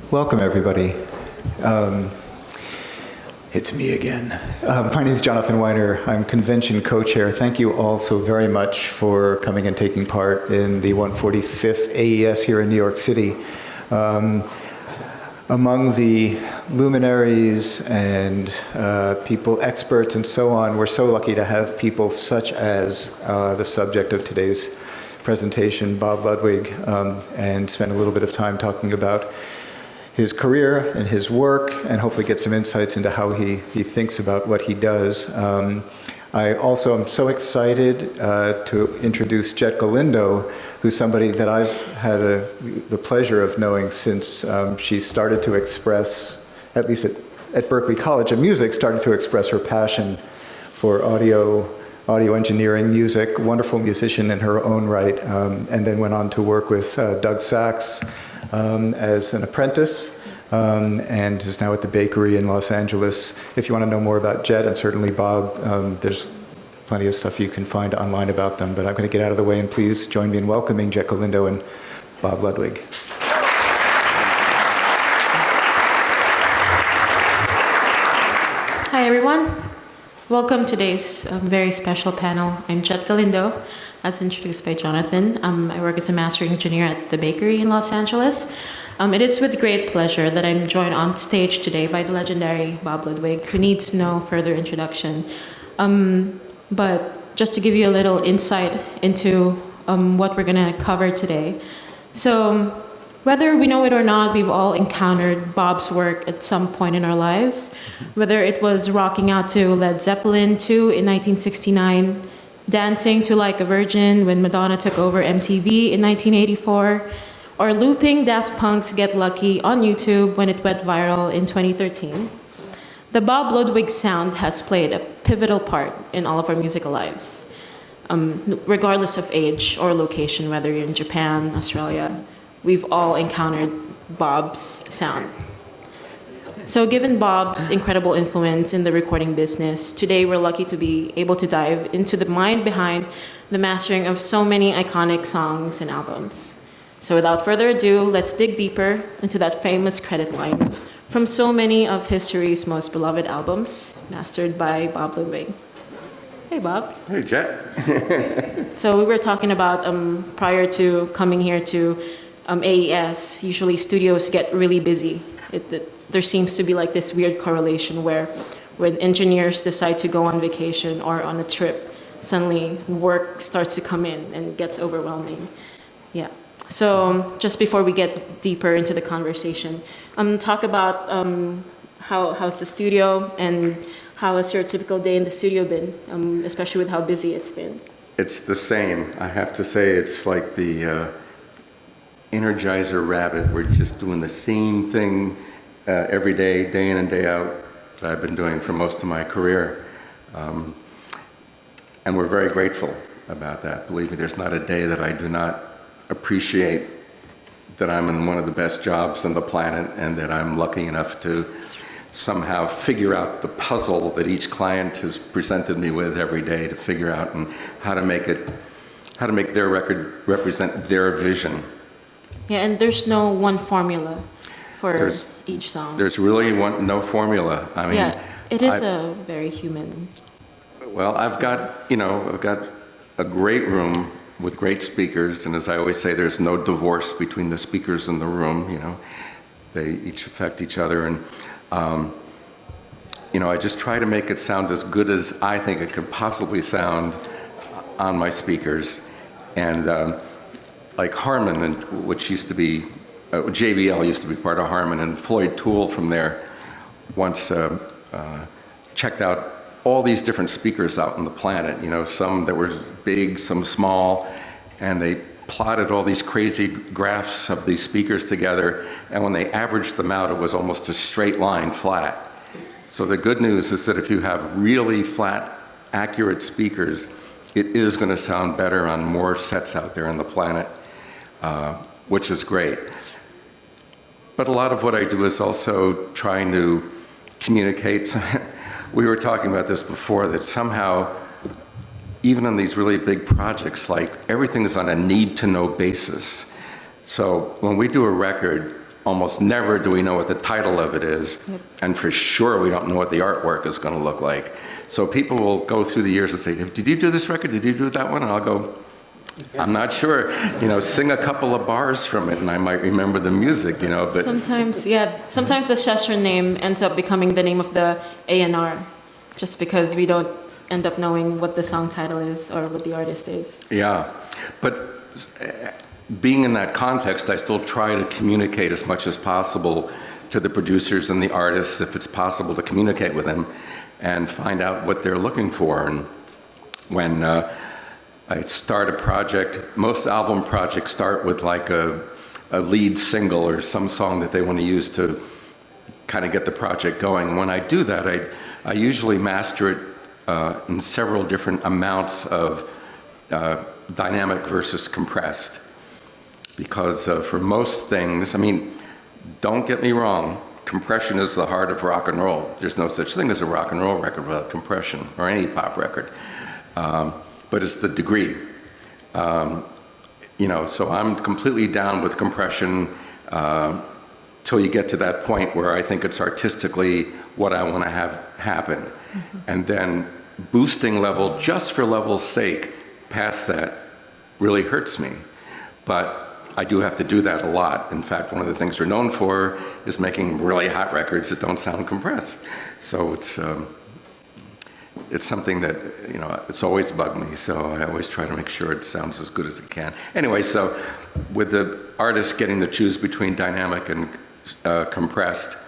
Welcome, everybody. It's me again. My name is Jonathan Weiner. I'm convention co-chair. Thank you all so very much for coming and taking part in the 145th AES here in New York City. Among the luminaries and people, experts and so on, we're so lucky to have people such as the subject of today's presentation, Bob Ludwig, and spend a little bit of time talking about his career and his work, and hopefully get some insights into how he thinks about what he does. I also am so excited to introduce Jett Galindo, who's somebody that I've had the pleasure of knowing since she started to express, at least at Berklee College of Music, started to express her passion for audio engineering, music, wonderful musician in her own right, and then went on to work with Doug Sachs as an apprentice, and is now at the bakery in Los Angeles. If you want to know more about Jett and certainly Bob, there's plenty of stuff you can find online about them, but I'm going to get out of the way, and please join me in welcoming Jett Galindo and Bob Ludwig. Hi, everyone. Welcome to today's very special panel. I'm Jett Galindo, as introduced by Jonathan. I work as a mastering engineer at the bakery in Los Angeles. It is with great pleasure that I'm joined on stage today by the legendary Bob Ludwig, who needs no further introduction. But just to give you a little insight into what we're going to cover today. So whether we know it or not, we've all encountered Bob's work at some point in our lives, whether it was rocking out to Led Zeppelin 2 in 1969, dancing to Like a Virgin when Madonna took over MTV in 1984, or looping Daft Punk's Get Lucky on YouTube when it went viral in 2013. The Bob Ludwig sound has played a pivotal part in all of our musical lives, regardless of age or location, whether you're in Japan, Australia. We've all encountered Bob's sound. So given Bob's incredible influence in the recording business, today we're lucky to be able to dive into the mind behind the mastering of so many iconic songs and albums. So without further ado, let's dig deeper into that famous credit line from so many of history's most beloved albums, mastered by Bob Ludwig. Hey, Bob. Hey, Jett. So we were talking about, prior to coming here to AES, usually studios get really busy. There seems to be like this weird correlation where when engineers decide to go on vacation or on a trip, suddenly work starts to come in and gets overwhelming. Yeah. So just before we get deeper into the conversation, talk about how's the studio and how has your typical day in the studio been, especially with how busy it's been? It's the same. I have to say it's like the Energizer Rabbit. We're just doing the same thing every day, day in and day out, that I've been doing for most of my career. And we're very grateful about that. Believe me, there's not a day that I do not appreciate that I'm in one of the best jobs on the planet and that I'm lucky enough to somehow figure out the puzzle that each client has presented me with every day to figure out and how to make their record represent their vision. Yeah, and there's no one formula for each song. There's really no formula. I mean, yeah, it is a very human. Well, I've got a great room with great speakers, and as I always say, there's no divorce between the speakers in the room. They each affect each other, and I just try to make it sound as good as I think it could possibly sound on my speakers, and like Harman, which used to be JBL used to be part of Harman, and Floyd Toole from there once checked out all these different speakers out on the planet, some that were big, some small, and they plotted all these crazy graphs of these speakers together, and when they averaged them out, it was almost a straight line, flat. So the good news is that if you have really flat, accurate speakers, it is going to sound better on more sets out there on the planet, which is great. But a lot of what I do is also trying to communicate. We were talking about this before, that somehow, even on these really big projects, like everything is on a need-to-know basis. So when we do a record, almost never do we know what the title of it is, and for sure we don't know what the artwork is going to look like. So people will go through the years and say, did you do this record? Did you do that one? And I'll go, I'm not sure. Sing a couple of bars from it and I might remember the music, but Sometimes the session name ends up becoming the name of the A&R, just because we don't end up knowing what the song title is or what the artist is. yeah. But being in that context, I still try to communicate as much as possible to the producers and the artists, if it's possible to communicate with them and find out what they're looking for. And when I start a project, most album projects start with like a lead single or some song that they want to use to kind of get the project going. When I do that, I usually master it in several different amounts of dynamic versus compressed. Because for most things, don't get me wrong, compression is the heart of rock and roll. There's no such thing as a rock and roll record without compression, or any pop record. But it's the degree. So I'm completely down with compression till you get to that point where I think it's artistically what I want to have happen. Mm-hmm. And then boosting level just for level's sake past that really hurts me. But I do have to do that a lot. In fact, one of the things we're known for is making really hot records that don't sound compressed. So it's something that, it's always bugged me. So I always try to make sure it sounds as good as it can. Anyway, so with the artist getting to choose between dynamic and compressed,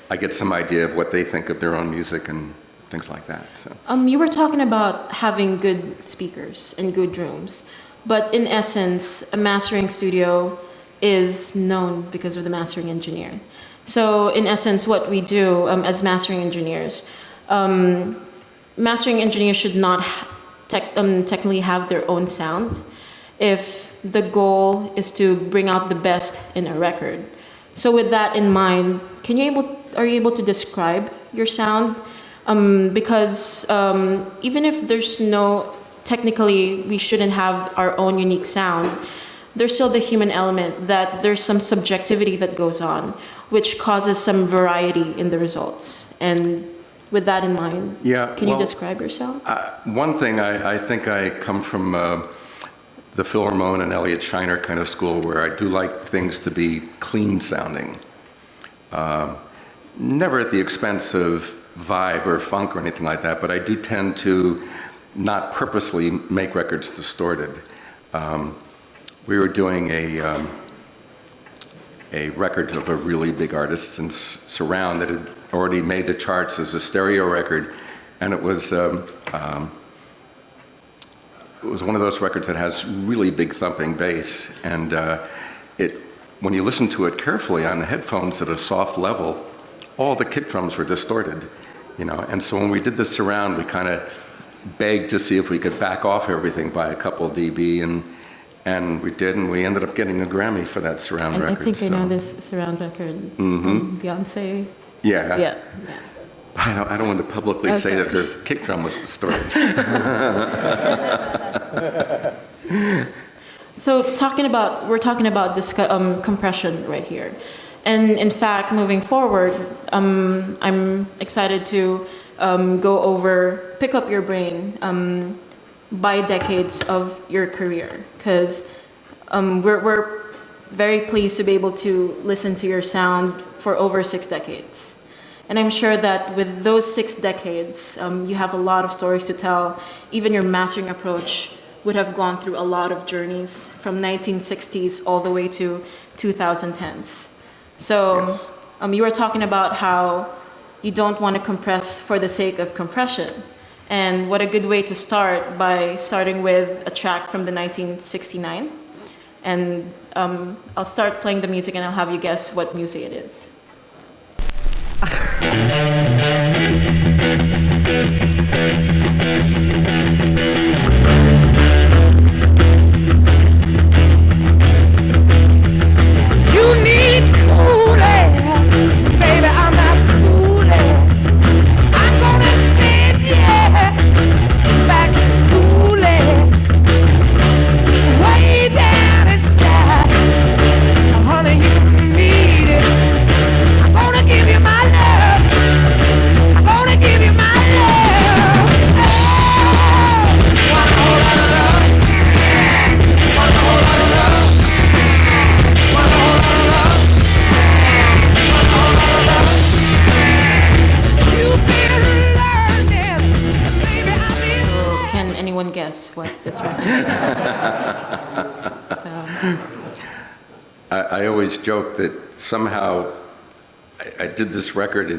I get some idea of what they think of their own music and things like that. So. You were talking about having good speakers and good rooms. But in essence, a mastering studio is known because of the mastering engineer. So in essence, what we do as mastering engineers should not technically have their own sound if the goal is to bring out the best in a record. So with that in mind, are you able to describe your sound? Because even if there's technically, we shouldn't have our own unique sound, there's still the human element, that there's some subjectivity that goes on, which causes some variety in the results. And with that in mind, can you describe your sound? One thing, I think I come from the Phil Ramone and Elliot Shiner kind of school, where I do like things to be clean sounding. Never at the expense of vibe or funk or anything like that, but I do tend to not purposely make records distorted. We were doing a record of a really big artist in surround that had already made the charts as a stereo record, and it was one of those records that has really big thumping bass, and when you listen to it carefully on the headphones at a soft level, all the kick drums were distorted, and so when we did the surround, we kind of begged to see if we could back off everything by a couple dB, and we did, and we ended up getting a Grammy for that surround record. I think I know this surround record. Mm-hmm. Beyonce. Yeah. Yeah. I don't want to publicly say that her kick drum was distorted. So we're talking about this compression right here, and in fact, moving forward, I'm excited to pick up your brain by decades of your career, because we're very pleased to be able to listen to your sound for over 6 decades. And I'm sure that with those 6 decades, you have a lot of stories to tell. Even your mastering approach would have gone through a lot of journeys from 1960s all the way to 2010s. So yes. You were talking about how you don't want to compress for the sake of compression. And what a good way to start, by starting with a track from the 1969. And I'll start playing the music and I'll have you guess what music it is. You need cool air, baby, I'm not fooling. this record. So. I always joke that somehow I did this record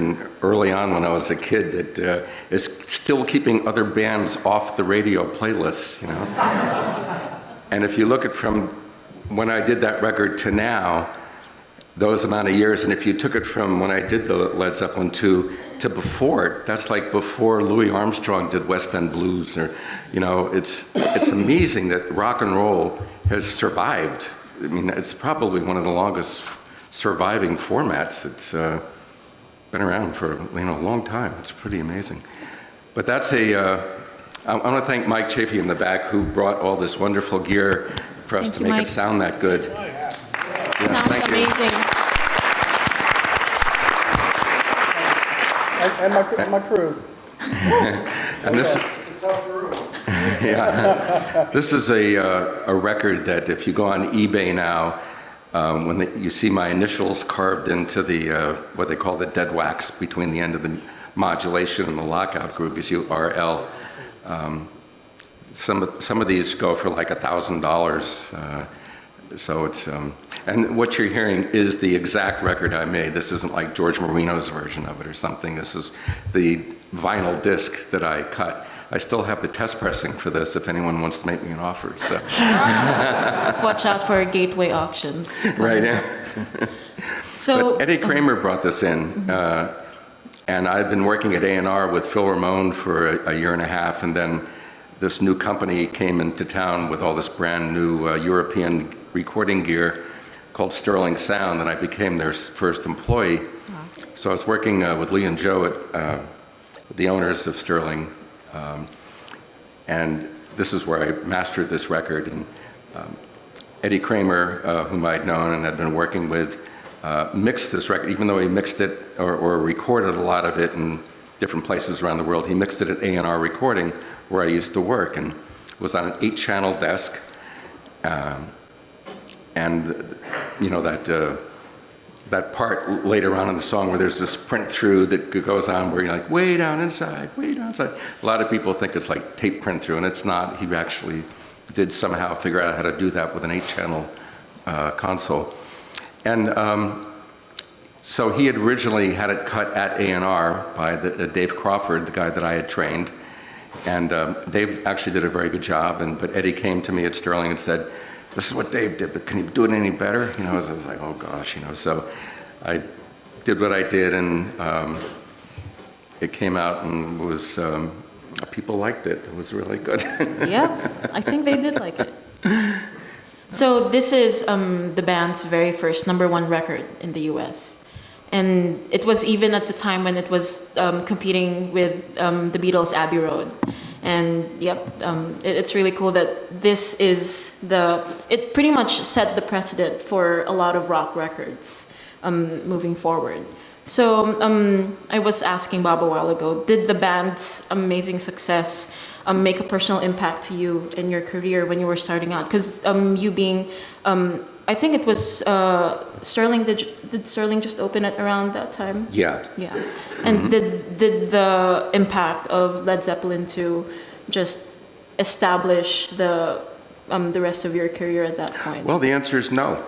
early on when I was a kid that is still keeping other bands off the radio playlists, you know. And if you look at from when I did that record to now, those amount of years, and if you took it from when I did the Led Zeppelin 2 to before it, that's like before Louis Armstrong did West End Blues, or, you know, it's amazing that rock and roll has survived. I mean, it's probably one of the longest surviving formats. It's been around for, you know, a long time. It's pretty amazing. But that's I want to thank Mike Chafee in the back, who brought all this wonderful gear for us to make it sound that good. Sounds amazing. And my crew. And this, yeah, this is a record that if you go on eBay now, you see my initials carved into the what they call the dead wax between the end of the modulation and the lockout groove, you see RL. Some of these go for like $1,000. So it's, and what you're hearing is the exact record I made. This isn't like George Marino's version of it or something. This is the vinyl disc that I cut. I still have the test pressing for this if anyone wants to make me an offer. So. Watch out for gateway auctions. Right, yeah. So but Eddie Kramer brought this in, and I've been working at A&R with Phil Ramone for a year and a half, and then this new company came into town with all this brand new European recording gear called Sterling Sound, and I became their first employee. Wow. So I was working with Lee and Joe at the owners of Sterling, and this is where I mastered this record. And Eddie Kramer, whom I'd known and had been working with, mixed this record, even though he mixed it or recorded a lot of it in different places around the world. He mixed it at A&R Recording, where I used to work, and was on an 8-channel desk. And you know, that part later on in the song where there's this print through that goes on where you're like, way down inside, way down inside. A lot of people think it's like tape print through, and it's not. He actually did somehow figure out how to do that with an 8-channel console. And so he had originally had it cut at A&R by Dave Crawford, the guy that I had trained. And Dave actually did a very good job, but Eddie came to me at Sterling and said, this is what Dave did, but can you do it any better? You know, I was like, oh gosh, you know. So I did what I did, and it came out and was, people liked it. It was really good. Yeah, I think they did like it. So this is the band's very first #1 record in the US. And it was even at the time when it was competing with the Beatles' Abbey Road. And yep, it's really cool that this is it pretty much set the precedent for a lot of rock records moving forward. So I was asking Bob a while ago, did the band's amazing success make a personal impact to you in your career when you were starting out? Because you being, I think it was Sterling, did Sterling just open it around that time? Yeah. Yeah. And did the impact of Led Zeppelin 2 just establish the rest of your career at that point? Well, the answer is no.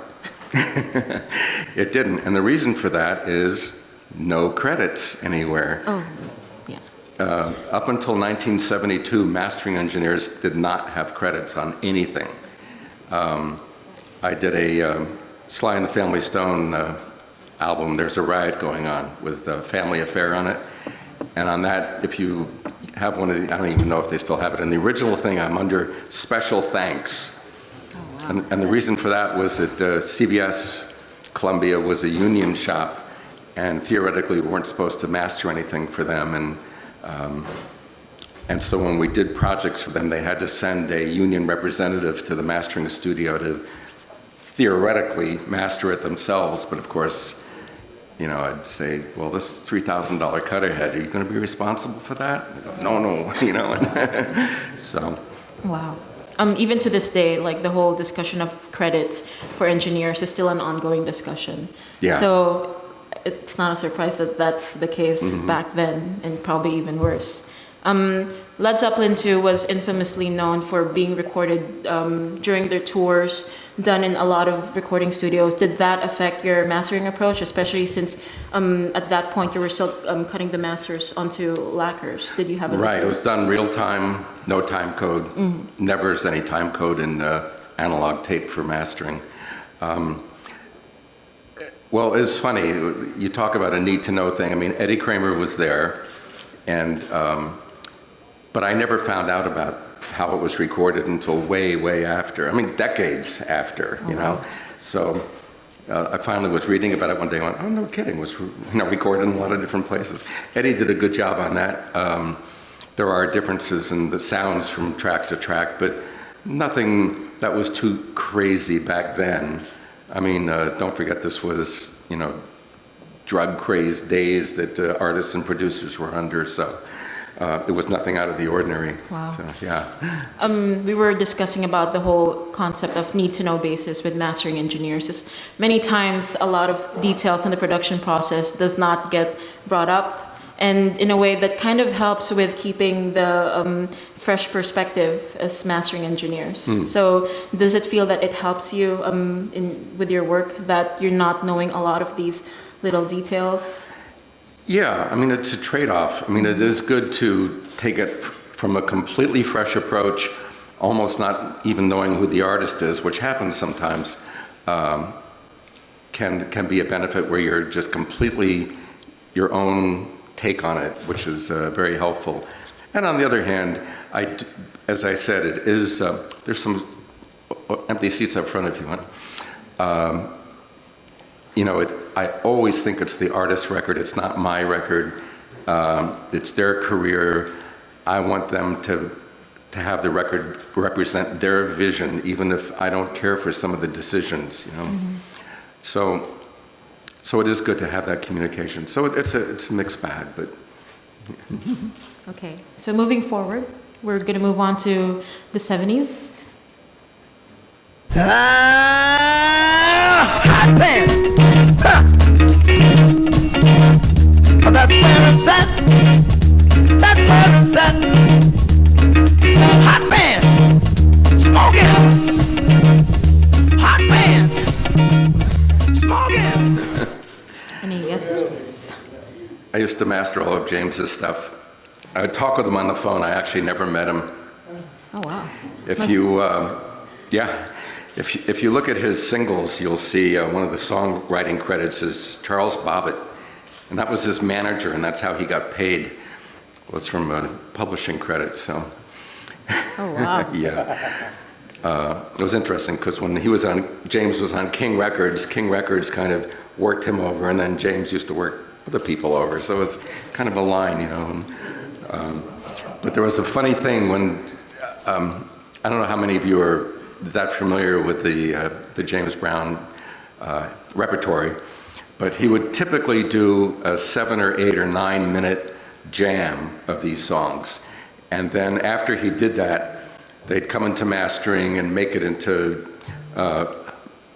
It didn't. And the reason for that is no credits anywhere. Oh, yeah. Up until 1972, mastering engineers did not have credits on anything. I did a Sly and the Family Stone album, There's a Riot Going On, with Family Affair on it. And on that, if you have one of the, I don't even know if they still have it, in the original thing, I'm under special thanks. Oh, wow. And the reason for that was that CBS Columbia was a union shop, and theoretically we weren't supposed to master anything for them. And so when we did projects for them, they had to send a union representative to the mastering studio to theoretically master it themselves. But of course, you know, I'd say, well, this $3,000 cut ahead, are you going to be responsible for that? They go, no, you know. So. Wow. Even to this day, like the whole discussion of credits for engineers is still an ongoing discussion. Yeah. So it's not a surprise that that's the case back then, and probably even worse. Led Zeppelin too was infamously known for being recorded during their tours, done in a lot of recording studios. Did that affect your mastering approach, especially since at that point you were still cutting the masters onto lacquers? Did you have a Right, it was done real time, no time code. Never is any time code in analog tape for mastering. Well, it's funny, you talk about a need-to-know thing. I mean, Eddie Kramer was there, and but I never found out about how it was recorded until way, way after. I mean, decades after, you know. So I finally was reading about it one day and went, oh, no kidding, it was recorded in a lot of different places. Eddie did a good job on that. There are differences in the sounds from track to track, but nothing that was too crazy back then. I mean, don't forget this was, drug-crazed days that artists and producers were under, so it was nothing out of the ordinary. Wow. So, yeah. We were discussing about the whole concept of need-to-know basis with mastering engineers. Just many times, a lot of details in the production process does not get brought up, and in a way that kind of helps with keeping the fresh perspective as mastering engineers. So does it feel that it helps you with your work that you're not knowing a lot of these little details? Yeah, I mean, it's a trade-off. I mean, it is good to take it from a completely fresh approach, almost not even knowing who the artist is, which happens sometimes, can be a benefit where you're just completely your own take on it, which is very helpful. And on the other hand, as I said, it is, there's some empty seats up front if you want. I always think it's the artist's record, it's not my record. It's their career. I want them to have the record represent their vision, even if I don't care for some of the decisions, So it is good to have that communication. So it's a mixed bag, but. Okay, so moving forward, we're going to move on to the 70s. Hot pants. That's where it's at. That's where it's at. Hot pants. Smoking. Hot pants. Smoking. Any guesses? I used to master all of James's stuff. I would talk with him on the phone. I actually never met him. Oh, wow. If you look at his singles, you'll see one of the songwriting credits is Charles Bobbitt, and that was his manager, and that's how he got paid. Was from a publishing credit. So. Oh, wow. Yeah. It was interesting because when James was on King Records kind of worked him over, and then James used to work other people over. So it was kind of a line, But there was a funny thing when, I don't know how many of you are that familiar with the James Brown repertory, but he would typically do a 7 or 8 or 9 minute jam of these songs. And then after he did that, they'd come into mastering and make it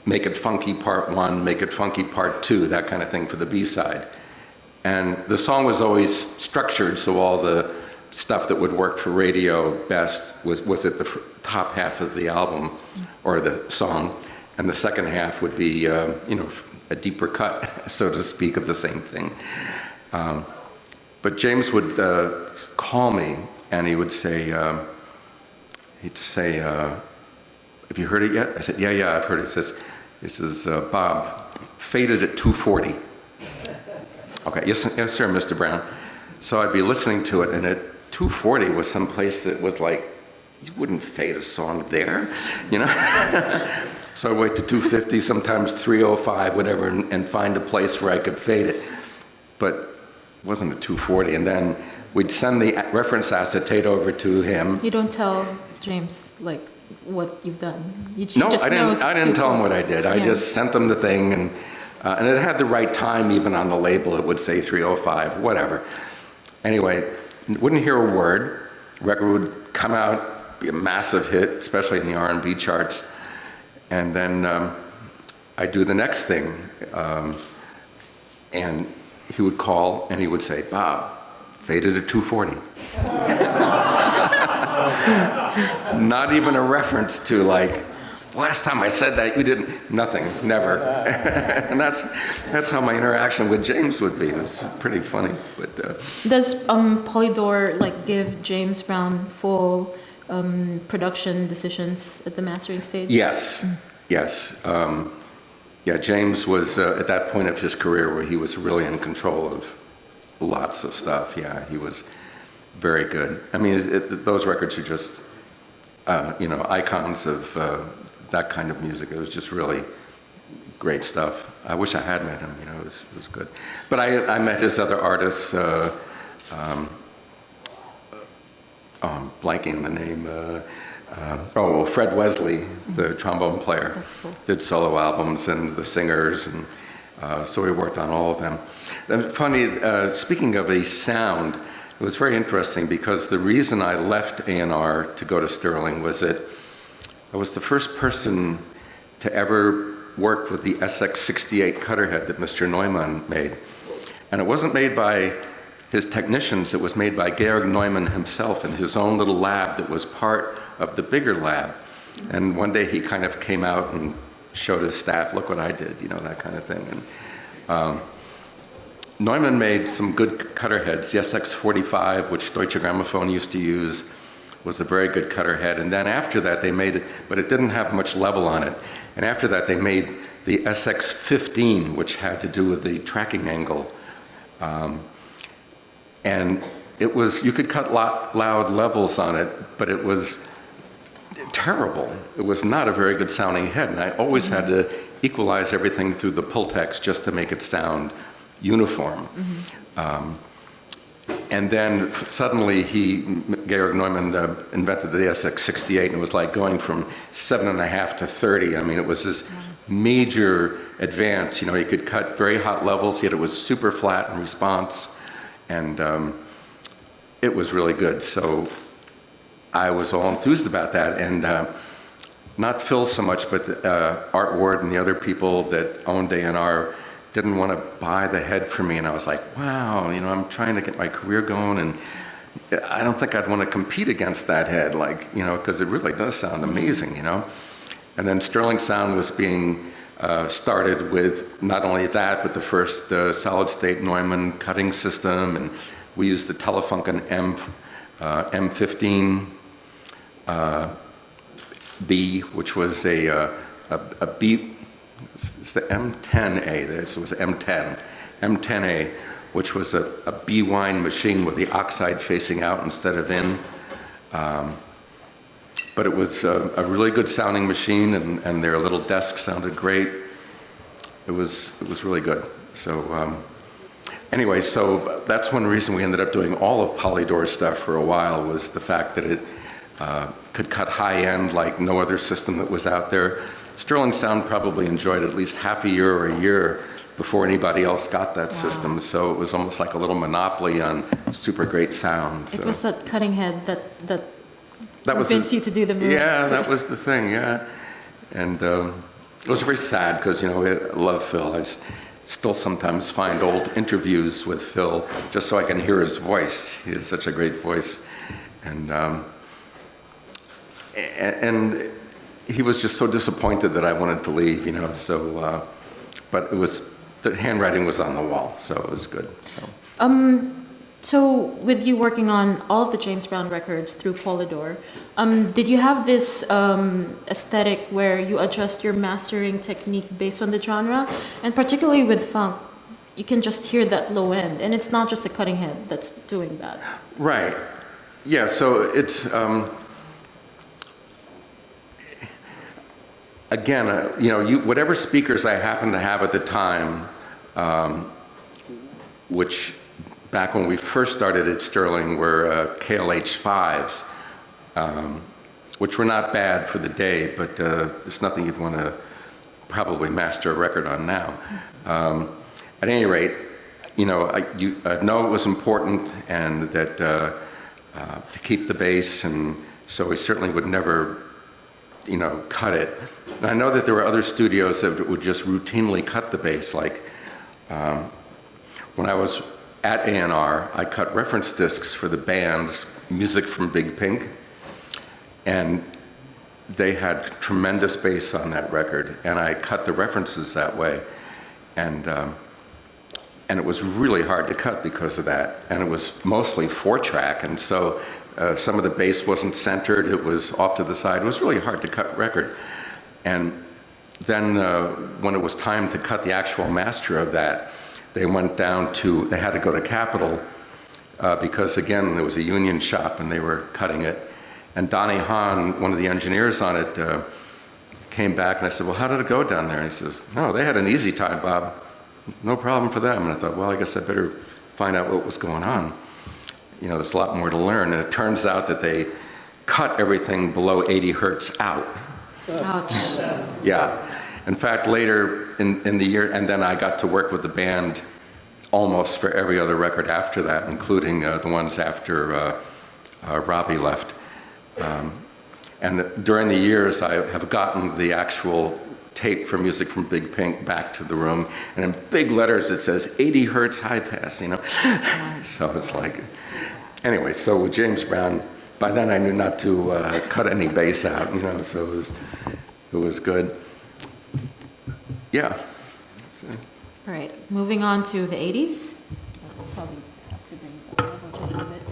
make it funky part 1, make it funky part 2, that kind of thing for the B-side. And the song was always structured so all the stuff that would work for radio best was at the top half of the album or the song, and the second half would be, a deeper cut, so to speak, of the same thing. But James would call me and he would say, have you heard it yet? I said, yeah, I've heard it. He says, Bob, faded at 240. Okay, yes, sir, Mr. Brown. So I'd be listening to it, and at 240 was some place that was like, you wouldn't fade a song there, So I'd wait to 250, sometimes 305, whatever, and find a place where I could fade it. But it wasn't at 240, and then we'd send the reference acetate over to him. You don't tell James, what you've done. No, I didn't tell him what I did. I just sent them the thing, and it had the right time, even on the label. It would say 305, whatever. Anyway, wouldn't hear a word. Record would come out, be a massive hit, especially in the R&B charts. And then I'd do the next thing. And he would call, and he would say, Bob, faded to 240. Not even a reference to like, last time I said that you didn't, nothing, never. And that's how my interaction with James would be. It was pretty funny. But Does Polydor like give James Brown full production decisions at the mastering stage? yes, yes. Yeah, James was at that point of his career where he was really in control of lots of stuff. Yeah, he was very good. I mean, those records are just, icons of that kind of music. It was just really great stuff. I wish I had met him, it was good. But I met his other artists, I'm blanking the name, Fred Wesley, the trombone player. That's cool. Did solo albums, and the singers, and so we worked on all of them. And funny, speaking of a sound, it was very interesting because the reason I left A&R to go to Sterling was that I was the first person to ever work with the SX68 cutter head that Mr. Neumann made. And it wasn't made by his technicians, it was made by Georg Neumann himself in his own little lab that was part of the bigger lab. And one day he kind of came out and showed his staff, look what I did, that kind of thing. And Neumann made some good cutter heads. The SX45, which Deutsche Grammophon used to use, was a very good cutter head. And then after that they made it, but it didn't have much level on it. And after that they made the SX15, which had to do with the tracking angle. And it was, you could cut loud levels on it, but it was terrible. It was not a very good sounding head. And I always had to equalize everything through the Pultex just to make it sound uniform. And then suddenly Georg Neumann invented the SX68, and it was like going from 7.5 to 30. I mean, it was this major advance. You could cut very hot levels, yet it was super flat in response, and it was really good. So I was all enthused about that, and not Phil so much, but Art Ward and the other people that owned A&R didn't want to buy the head for me, and I was like, wow, I'm trying to get my career going, and I don't think I'd want to compete against that head, because it really does sound amazing, And then Sterling Sound was being started with not only that, but the first solid-state Neumann cutting system, and we used the Telefunken M15 B, which was a B. It's the M10A. This was M10A, which was a B-wine machine with the oxide facing out instead of in. But it was a really good sounding machine, and their little desk sounded great. It was really good. So anyway, so that's one reason we ended up doing all of Polydor's stuff for a while, was the fact that it could cut high end like no other system that was out there. Sterling Sound probably enjoyed at least half a year or a year before anybody else got that system. So it was almost like a little monopoly on super great sound. So. It was that cutting head that was convinced you to do the move. Yeah, that was the thing, yeah. And it was very sad because, I love Phil. I still sometimes find old interviews with Phil just so I can hear his voice. He has such a great voice. And he was just so disappointed that I wanted to leave, so, but it was, the handwriting was on the wall, so it was good, so. So with you working on all of the James Brown records through Polydor, did you have this aesthetic where you adjust your mastering technique based on the genre? And particularly with funk, you can just hear that low end, and it's not just a cutting head that's doing that. Right, yeah, so it's, again, whatever speakers I happened to have at the time, which back when we first started at Sterling were KLH5s, which were not bad for the day, but there's nothing you'd want to probably master a record on now. At any rate, I know it was important, and that to keep the bass, and so we certainly would never cut it. And I know that there were other studios that would just routinely cut the bass, like when I was at A&R, I cut reference discs for the band's Music from Big Pink, and they had tremendous bass on that record, and I cut the references that way, and it was really hard to cut because of that, and it was mostly 4-track, and so some of the bass wasn't centered, it was off to the side. It was really hard to cut record. And then when it was time to cut the actual master of that, they had to go to Capitol because, again, there was a union shop and they were cutting it. And Donnie Hahn, one of the engineers on it, came back and I said, well, how did it go down there? And he says, no, they had an easy time, Bob. No problem for them. And I thought, well, I guess I better find out what was going on. You know, there's a lot more to learn. And it turns out that they cut everything below 80 hertz out. Ouch. Yeah. In fact, later in the year, and then I got to work with the band almost for every other record after that, including the ones after Robbie left. And during the years, I have gotten the actual tape for Music from Big Pink back to the room, and in big letters it says 80 hertz high pass, you know. So it's like, anyway, so with James Brown, by then I knew not to cut any bass out, you know, so it was good. Yeah. All right, moving on to the 80s. I'll probably have to bring it up just a bit.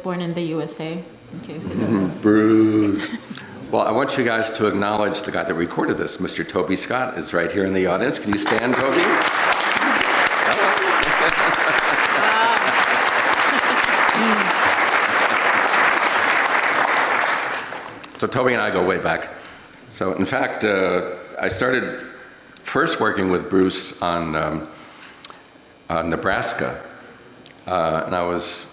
Born in the USA, in case you know. Bruce. Well, I want you guys to acknowledge the guy that recorded this. Mr. Toby Scott is right here in the audience. Can you stand, Toby? So Toby and I go way back. So in fact, I started first working with Bruce on Nebraska, and I was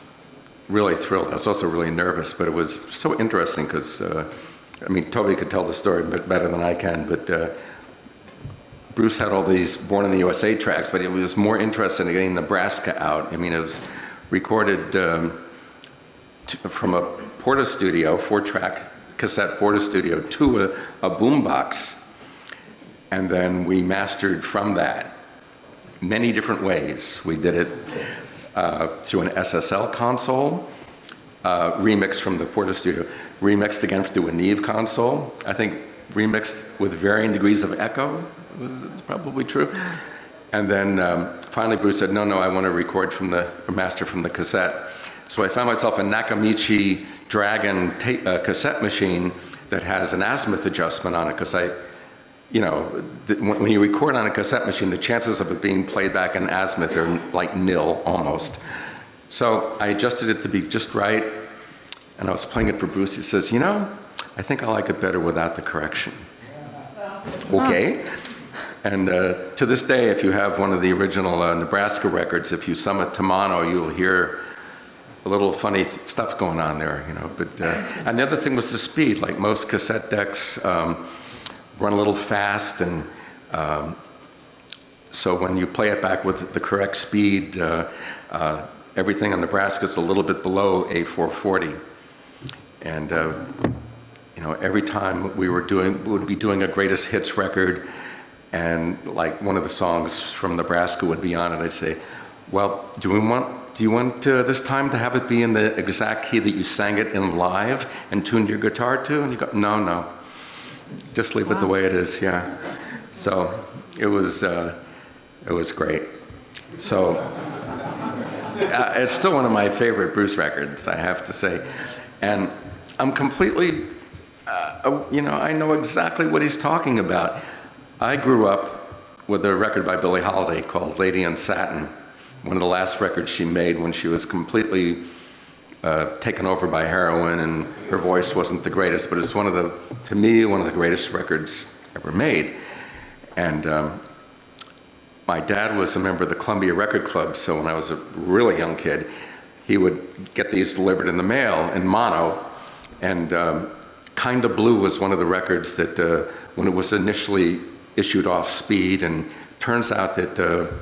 really thrilled. I was also really nervous, but it was so interesting because, I mean, Toby could tell the story a bit better than I can, but Bruce had all these Born in the USA tracks, but it was more interested in getting Nebraska out. I mean, it was recorded from a Porta Studio, 4-track cassette Porta Studio, to a boombox, and then we mastered from that many different ways. We did it through an SSL console, remixed from the Porta Studio, remixed again through a Neve console, I think remixed with varying degrees of echo, it's probably true. And then finally Bruce said, no, I want to record from master from the cassette. So I found myself a Nakamichi Dragon cassette machine that has an azimuth adjustment on it, because when you record on a cassette machine, the chances of it being played back in azimuth are like nil almost. So I adjusted it to be just right, and I was playing it for Bruce. He says, I think I like it better without the correction. Okay. And to this day, if you have one of the original Nebraska records, if you sum it Tamano, you'll hear a little funny stuff going on there, But and the other thing was the speed. Like most cassette decks, run a little fast, and so when you play it back with the correct speed, everything on Nebraska is a little bit below A440. And every time we would be doing a greatest hits record, and like one of the songs from Nebraska would be on it, I'd say, well, do you want this time to have it be in the exact key that you sang it in live and tuned your guitar to? And you go, no. Just leave it the way it is, yeah. So it was great. So It's still one of my favorite Bruce records, I have to say. And I'm completely, I know exactly what he's talking about. I grew up with a record by Billie Holiday called Lady in Satin, one of the last records she made when she was completely taken over by heroin and her voice wasn't the greatest, but it's to me, one of the greatest records ever made. And my dad was a member of the Columbia Record Club, so when I was a really young kid, he would get these delivered in the mail in mono, and Kinda Blue was one of the records that when it was initially issued off speed, and turns out that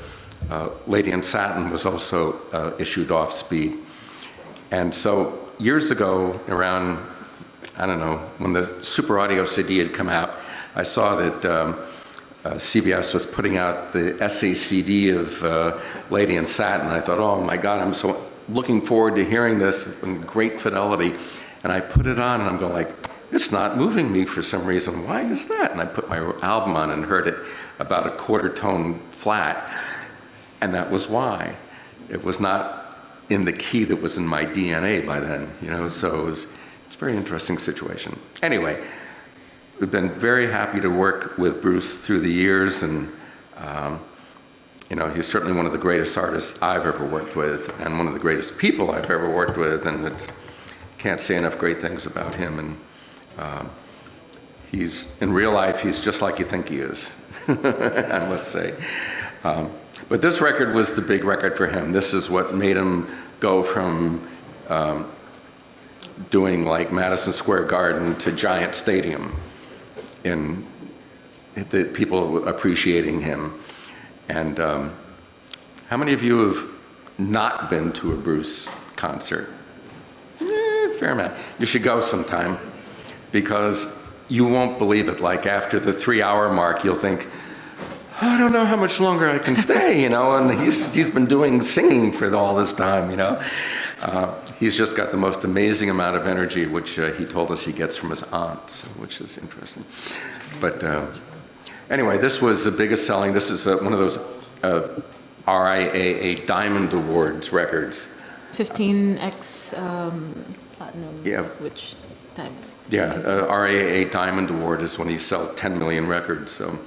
Lady in Satin was also issued off speed. And so years ago, around, I don't know, when the Super Audio CD had come out, I saw that CBS was putting out the SACD of Lady in Satin. I thought, oh my God, I'm so looking forward to hearing this in great fidelity. And I put it on and I'm going like, it's not moving me for some reason. Why is that? And I put my album on and heard it about a quarter tone flat. And that was why. It was not in the key that was in my DNA by then, so it's a very interesting situation. Anyway, we've been very happy to work with Bruce through the years, and he's certainly one of the greatest artists I've ever worked with, and one of the greatest people I've ever worked with, and can't say enough great things about him. And he's in real life, he's just like you think he is, I must say. But this record was the big record for him. This is what made him go from doing like Madison Square Garden to Giant Stadium, in the people appreciating him. And how many of you have not been to a Bruce concert? Fair amount. You should go sometime, because you won't believe it. Like after the 3-hour mark, you'll think, I don't know how much longer I can stay, and he's been doing singing for all this time, He's just got the most amazing amount of energy, which he told us he gets from his aunt, which is interesting. But anyway, this was the biggest selling. This is one of those RIAA Diamond Awards records. 15x platinum. Yeah. Which type? Yeah, RIAA Diamond Award is when you sell 10 million records. So,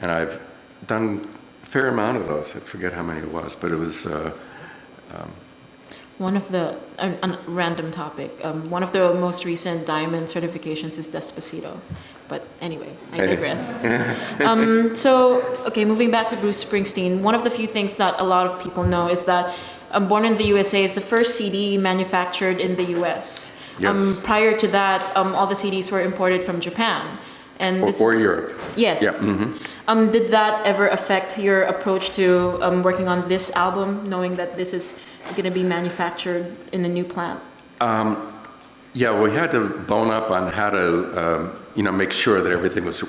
and I've done a fair amount of those. I forget how many it was, but it was. One of the, a random topic, one of the most recent diamond certifications is Despacito. But anyway, I digress. Okay, moving back to Bruce Springsteen, one of the few things that a lot of people know is that Born in the USA is the first CD manufactured in the US. Yes. Prior to that, all the CDs were imported from Japan. And or Europe. Yes. Yeah. Mm-hmm. Did that ever affect your approach to working on this album, knowing that this is going to be manufactured in a new plant? Yeah, we had to bone up on how to, make sure that everything was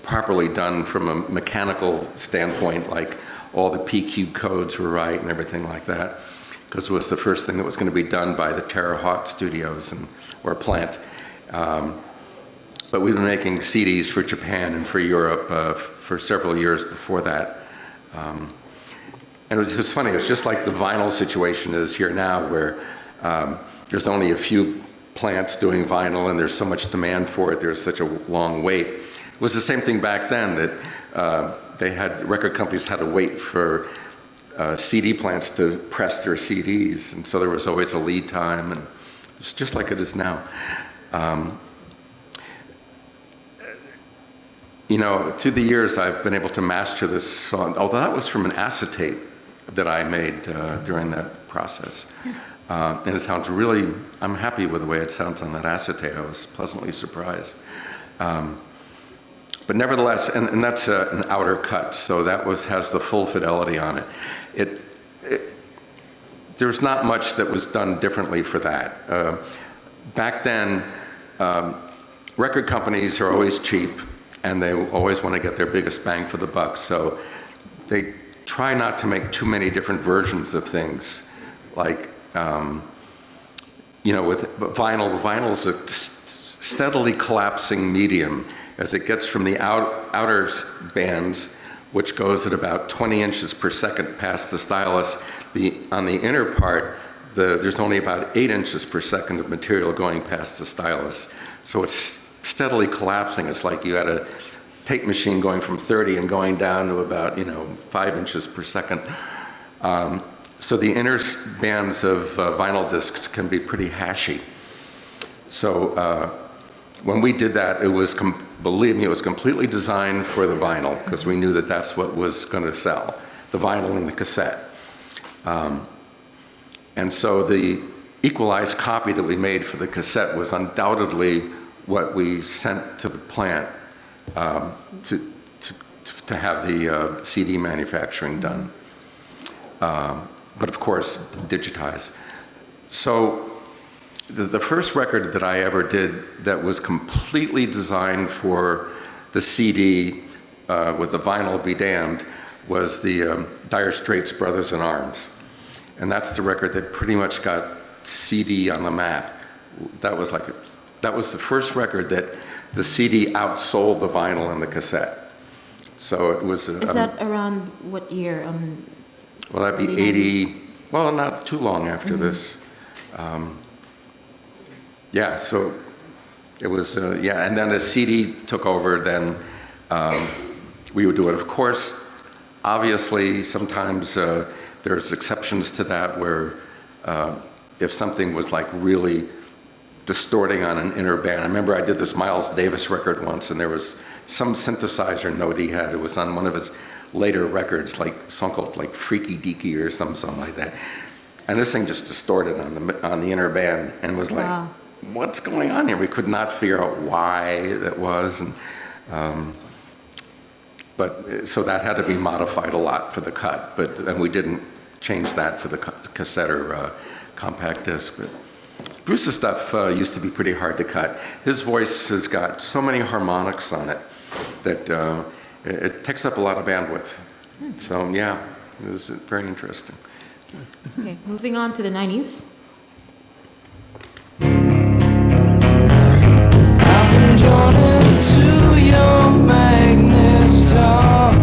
properly done from a mechanical standpoint, like all the PQ codes were right and everything like that, because it was the first thing that was going to be done by the Terre Haute studios or plant. But we've been making CDs for Japan and for Europe for several years before that. And it was just funny, it's just like the vinyl situation is here now, where there's only a few plants doing vinyl and there's so much demand for it, there's such a long wait. It was the same thing back then, that record companies had to wait for CD plants to press their CDs, and so there was always a lead time, and it's just like it is now. Through the years, I've been able to master this song, although that was from an acetate that I made during that process. And it sounds really, I'm happy with the way it sounds on that acetate. I was pleasantly surprised. But nevertheless, and that's an outer cut, so that has the full fidelity on it. There's not much that was done differently for that. Back then, record companies are always cheap, and they always want to get their biggest bang for the buck. So they try not to make too many different versions of things. Like, with vinyl's a steadily collapsing medium. As it gets from the outer bands which goes at about 20 inches per second past the stylus. On the inner part, there's only about 8 inches per second of material going past the stylus. So it's steadily collapsing. It's like you had a tape machine going from 30 and going down to about 5 inches per second. So the inner bands of vinyl discs can be pretty hashy. So when we did that, it was, believe me, it was completely designed for the vinyl, because we knew that that's what was going to sell, the vinyl and the cassette. And so the equalized copy that we made for the cassette was undoubtedly what we sent to the plant to have the CD manufacturing done. But of course, digitized. So the first record that I ever did that was completely designed for the CD with the vinyl be damned was the Dire Straits' Brothers in Arms. And that's the record that pretty much got CD on the map. That was the first record that the CD outsold the vinyl and the cassette. So it was. Is that around what year? Well, that'd be 80. Well, not too long after this. Yeah. So it was. Yeah, and then the CD took over. Then we would do it. Of course, obviously, sometimes. There's exceptions to that where if something was like really distorting on an inner band. I remember I did this Miles Davis record once, and there was some synthesizer note he had. It was on one of his later records, like a song called like Freaky Deaky or something like that. And this thing just distorted on the inner band, and it was like, wow. What's going on here? We could not figure out why that was. And, but so that had to be modified a lot for the cut, and we didn't change that for the cassette or compact disc. But Bruce's stuff used to be pretty hard to cut. His voice has got so many harmonics on it that it takes up a lot of bandwidth. So yeah, it was very interesting. Okay, moving on to the 90s. I've been drawn into your magnet's trap.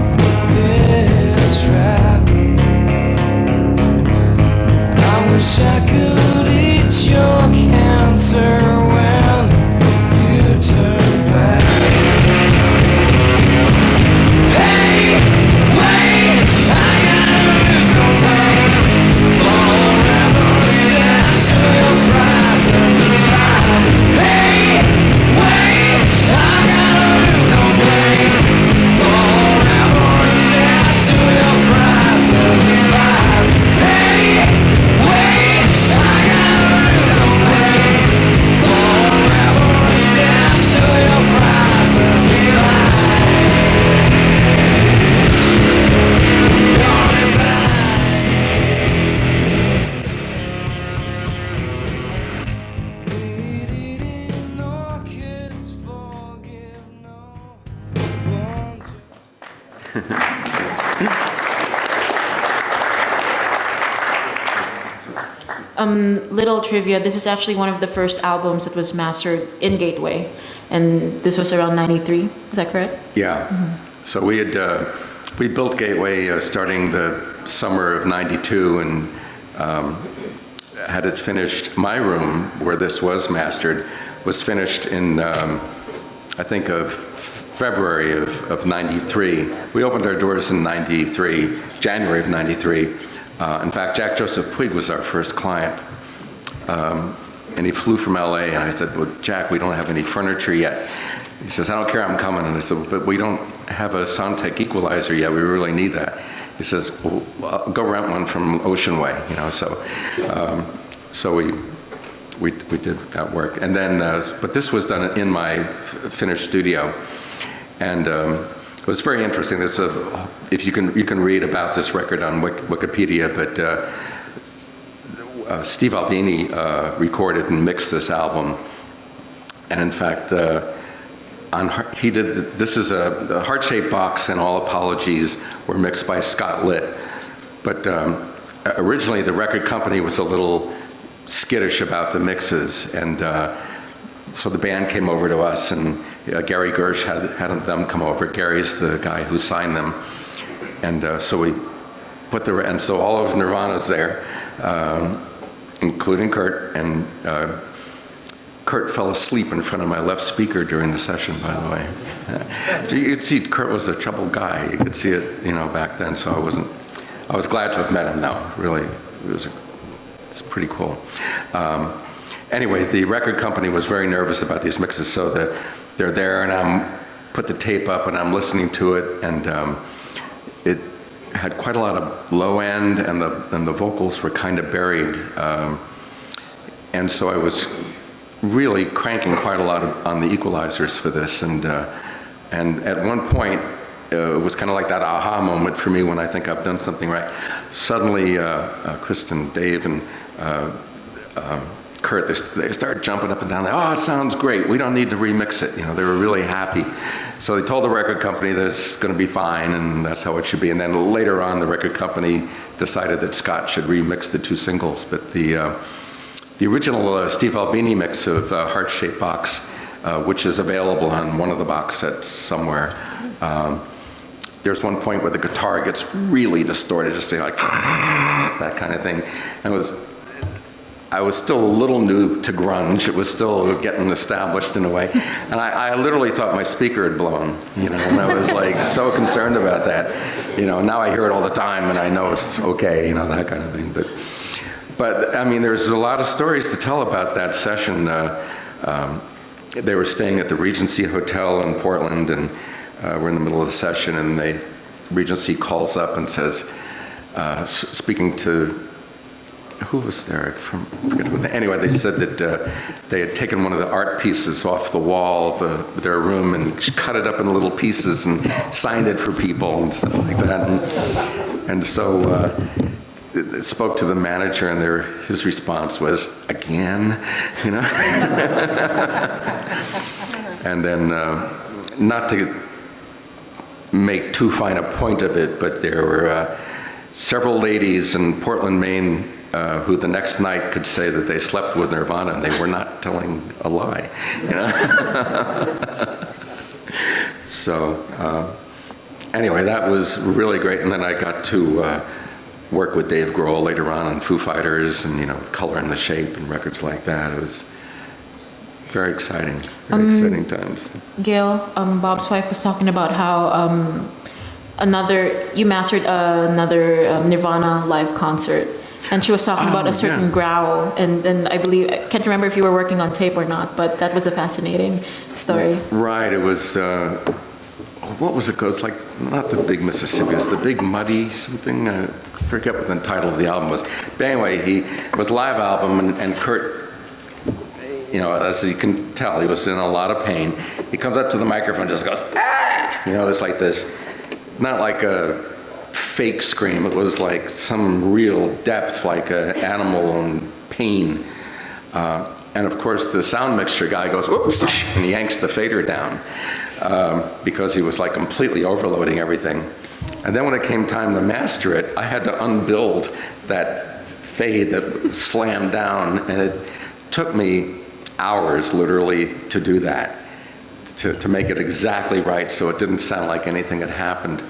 I wish I could eat your cancer when you turn back. Hey, wait, I gotta look away forever, down to your presence of lies. Hey, wait, I gotta look away forever, down to your presence of lies. Hey, wait, I gotta look away forever, down to your presence of lies. Little trivia, this is actually one of the first albums that was mastered in Gateway, and this was around 93, is that correct? Yeah. So we built Gateway starting the summer of 92 and had it finished. My room, where this was mastered, was finished in, I think, of February of 93. We opened our doors in 93, January of 93. In fact, Jack Joseph Puig was our first client. And he flew from LA, and I said, well, Jack, we don't have any furniture yet. He says, I don't care, I'm coming. And I said, but we don't have a Soundtech equalizer yet, we really need that. He says, well, I'll go rent one from Ocean Way, so we did that work. And then, but this was done in my finished studio. And it was very interesting. There's if you can read about this record on Wikipedia, but Steve Albini recorded and mixed this album, and in fact, he did. This is the Heart-Shaped Box and All Apologies were mixed by Scott Litt, but originally the record company was a little skittish about the mixes, and so the band came over to us, and Gary Gersh had them come over. Gary's the guy who signed them, And so we put and so all of Nirvana's there, including Kurt, and Kurt fell asleep in front of my left speaker during the session, by the way. You could see Kurt was a troubled guy. You could see it, back then, so I was glad to have met him though, really. It's pretty cool. Anyway, the record company was very nervous about these mixes, so they're there, and I'm put the tape up, and I'm listening to it, and it had quite a lot of low end, and the vocals were kind of buried, and so I was really cranking quite a lot on the equalizers for this, and at one point, it was kind of like that aha moment for me when I think I've done something right. Suddenly, Kristen, Dave, and Kurt, they started jumping up and down. Oh, it sounds great. We don't need to remix it. They were really happy. So they told the record company that it's going to be fine, and that's how it should be. And then later on, the record company decided that Scott should remix the 2 singles. But the original Steve Albini mix of Heart-Shaped Box, which is available on one of the box sets somewhere, there's one point where the guitar gets really distorted, just like that kind of thing. And I was still a little new to grunge. It was still getting established in a way. And I literally thought my speaker had blown, and I was like so concerned about that. Now I hear it all the time and I know it's okay, that kind of thing. But I mean, there's a lot of stories to tell about that session. They were staying at the Regency Hotel in Portland, and we're in the middle of the session, and the Regency calls up and says, speaking to, who was there? I forget who. Anyway, they said that they had taken one of the art pieces off the wall of their room and cut it up in little pieces and signed it for people and stuff like that. And so it spoke to the manager, and his response was, again, And then, not to make too fine a point of it, but there were several ladies in Portland, Maine, who the next night could say that they slept with Nirvana, and they were not telling a lie, So anyway, that was really great. And then I got to work with Dave Grohl later on Foo Fighters, and Color and the Shape and records like that. It was very exciting, exciting times. Gail, Bob's wife, was talking about how you mastered another Nirvana live concert, and she was talking about a certain growl, and I believe, I can't remember if you were working on tape or not, but that was a fascinating story. Right, it was, what was it called? It's like, not the Big Mississippi, it's the Big Muddy something, I forget what the title of the album was. But anyway, it was a live album, and Kurt, as you can tell, he was in a lot of pain. He comes up to the microphone and just goes, ah! It's like this, not like a fake scream, it was like some real depth, like an animal in pain. And of course, the sound mixture guy goes, whoops, and he yanks the fader down because he was like completely overloading everything. And then when it came time to master it, I had to unbuild that fade that slammed down, and it took me hours, literally, to do that, to make it exactly right so it didn't sound like anything had happened.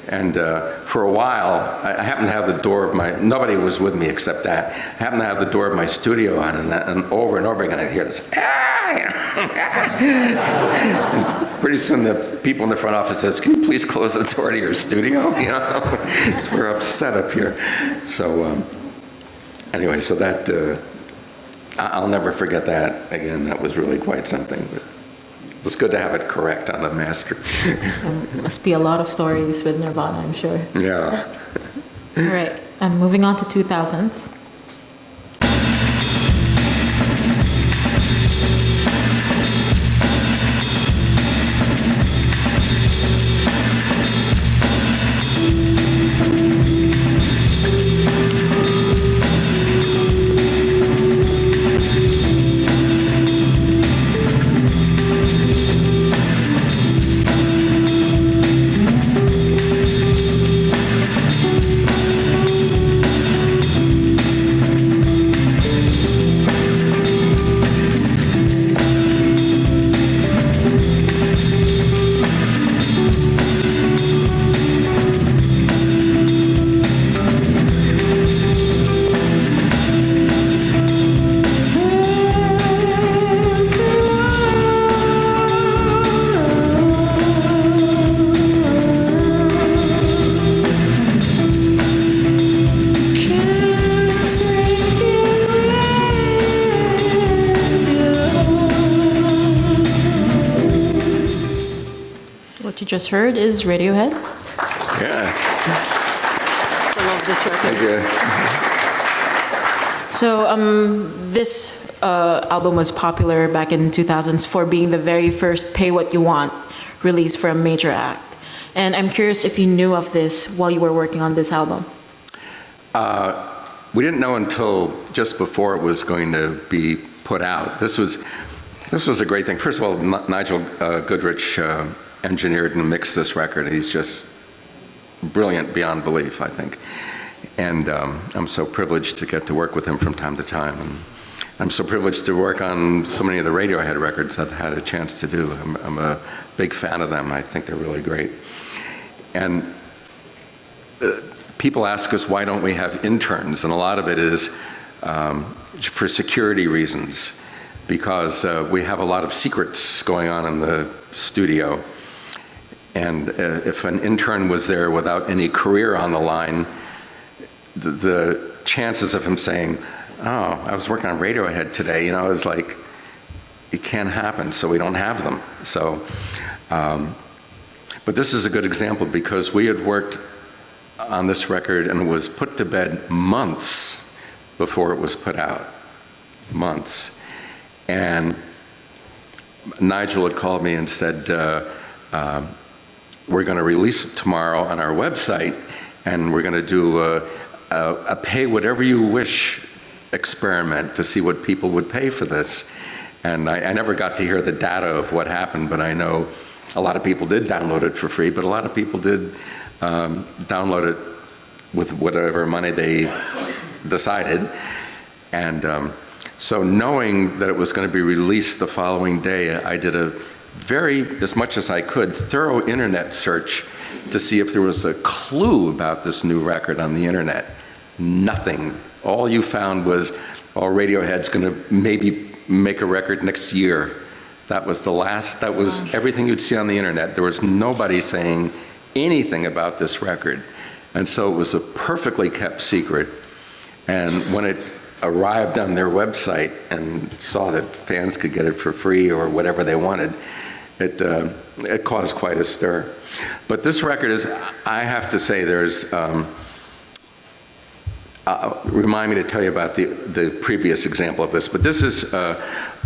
And for a while, I happened to have the door of nobody was with me except that. I happened to have the door of my studio on, and over and over again I'd hear this, and pretty soon the people in the front office says, can you please close the door to your studio? We're upset up here. So anyway, so that, I'll never forget that. Again, that was really quite something. But it was good to have it correct on the master. Must be a lot of stories with Nirvana, I'm sure. Yeah. All right, moving on to 2000s. you just heard is Radiohead. Yeah. I love this record. Thank you. So this album was popular back in 2000s for being the very first Pay What You Want release for a major act. And I'm curious if you knew of this while you were working on this album. We didn't know until just before it was going to be put out. This was a great thing. First of all, Nigel Goodrich engineered and mixed this record. He's just brilliant beyond belief, I think. And I'm so privileged to get to work with him from time to time. And I'm so privileged to work on so many of the Radiohead records I've had a chance to do. I'm a big fan of them. I think they're really great. And people ask us, why don't we have interns? And a lot of it is for security reasons, because we have a lot of secrets going on in the studio. And if an intern was there without any career on the line, the chances of him saying, oh, I was working on Radiohead today, is like, it can't happen, so we don't have them. So, but this is a good example because we had worked on this record and it was put to bed months before it was put out. Months. And Nigel had called me and said, we're going to release it tomorrow on our website, and we're going to do a pay whatever you wish experiment to see what people would pay for this. And I never got to hear the data of what happened, but I know a lot of people did download it for free, but a lot of people did download it with whatever money they decided. And so knowing that it was going to be released the following day, I did a as much as I could, thorough internet search to see if there was a clue about this new record on the internet. Nothing. All you found was, oh, Radiohead's going to maybe make a record next year. That was everything you'd see on the internet. There was nobody saying anything about this record. And so it was a perfectly kept secret. And when it arrived on their website and saw that fans could get it for free or whatever they wanted, it caused quite a stir. But this record is, I have to say, there's, remind me to tell you about the previous example of this, but this is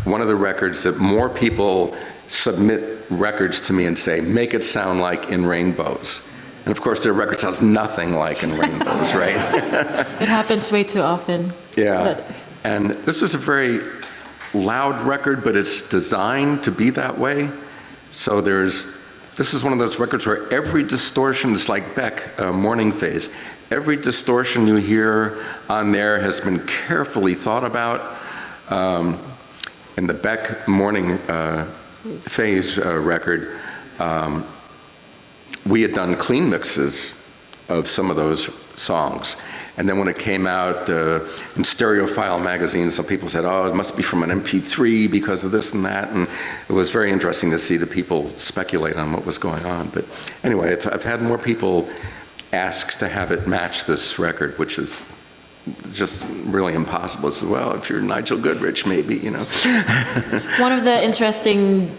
one of the records that more people submit records to me and say, make it sound like In Rainbows. And of course, their record sounds nothing like In Rainbows, right? It happens way too often. Yeah, and this is a very loud record, but it's designed to be that way. So this is one of those records where every distortion is like Beck, Morning Phase. Every distortion you hear on there has been carefully thought about. In the Beck Morning Phase record, we had done clean mixes of some of those songs. And then when it came out in Stereophile magazine, some people said, oh, it must be from an MP3 because of this and that. And it was very interesting to see the people speculate on what was going on. But anyway, I've had more people ask to have it match this record, which is just really impossible as well. If you're Nigel Goodrich, maybe, One of the interesting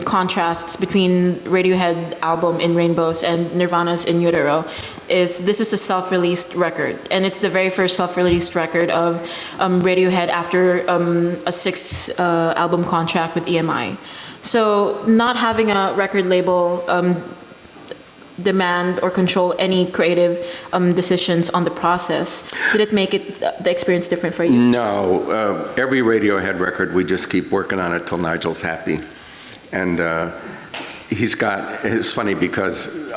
contrasts between Radiohead album In Rainbows and Nirvana's In Utero is this is a self-released record, and it's the very first self-released record of Radiohead after a 6 album contract with EMI. So not having a record label demand or control any creative decisions on the process, did it make the experience different for you? No. Every Radiohead record, we just keep working on it till Nigel's happy. And it's funny because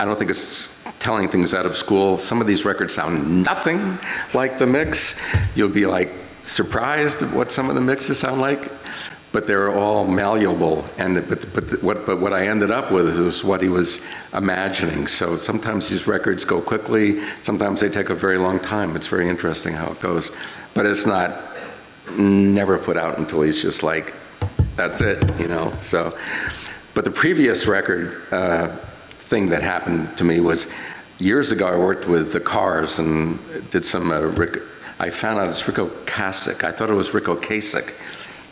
I don't think it's telling things out of school. Some of these records sound nothing like the mix. You'll be like surprised at what some of the mixes sound like. But they're all malleable, but what I ended up with is what he was imagining. So sometimes these records go quickly, sometimes they take a very long time. It's very interesting how it goes. But it's never put out until he's just like, that's it, So, but the previous record thing that happened to me was years ago. I worked with the Cars and did some. I found out it's Rico Kasich. I thought it was Rico Kasich.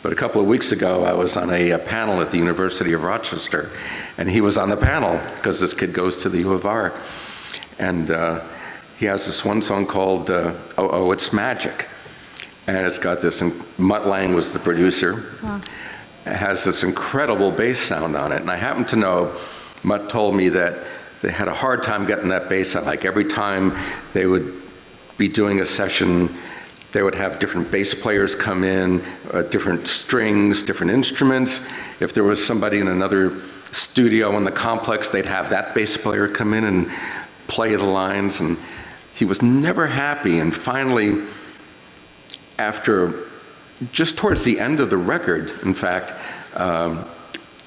But a couple of weeks ago, I was on a panel at the University of Rochester, and he was on the panel because this kid goes to the U of R. And he has this one song called Oh, It's Magic. And it's got this, Mutt Lange was the producer. Wow. It has this incredible bass sound on it. And I happen to know, Mutt told me that they had a hard time getting that bass sound. Like every time they would be doing a session, they would have different bass players come in, different strings, different instruments. If there was somebody in another studio in the complex, they'd have that bass player come in and play the lines. And he was never happy. And finally, after just towards the end of the record, in fact,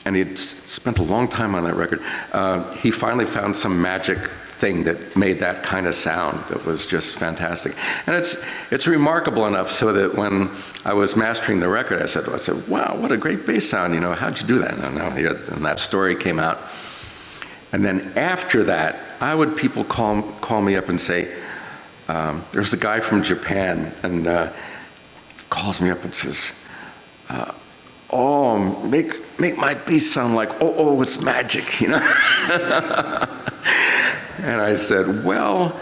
and he'd spent a long time on that record, he finally found some magic thing that made that kind of sound that was just fantastic. And it's remarkable enough so that when I was mastering the record, I said, wow, what a great bass sound, how'd you do that? And that story came out. And then after that, people call me up and say, there's a guy from Japan, and calls me up and says, make my bass sound like, oh, it's magic, And I said, well,